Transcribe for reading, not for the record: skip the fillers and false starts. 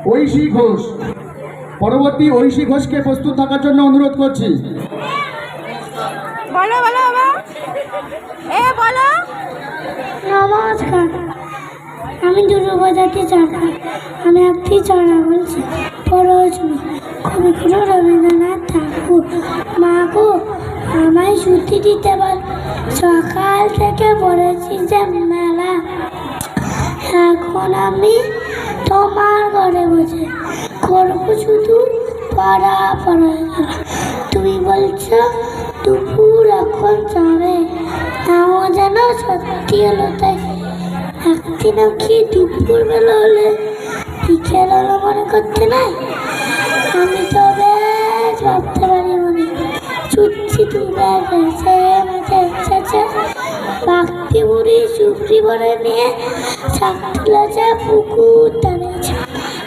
ঐশী ঘোষ। পরবর্তী ঐশী ঘোষকে প্রস্তুত থাকার জন্য অনুরোধ করছি। বলো বলো বাবা, বলো। নমস্কার, আমি দুর্গাপূজাতে চড়া। আমি একটি চড়া বলছি। পড়াশোনা কবিগুরু রবীন্দ্রনাথ ঠাকুর। মা গো, আমায় ছুটি দিতে বল, সকাল থেকে পড়েছি যে মেলা। এখন আমি তোমার ঘরে বসে করবো শুধু পড়া পড়া। তুমি বলছো দুপুর এখন যাবে, নাও যেন সত্যি হলো তাই। একদিনও কি দুপুর বেলা হলে বিকেল হলো মনে করতে নাই? আমি তো বেশ ভাবতে পারি মনে ছুটছি তুলে গেছে এসেছে। বাঘটি বুড়ি সুপ্রি বলে নিয়ে সাপ তুলেছে পুকুর ধারে।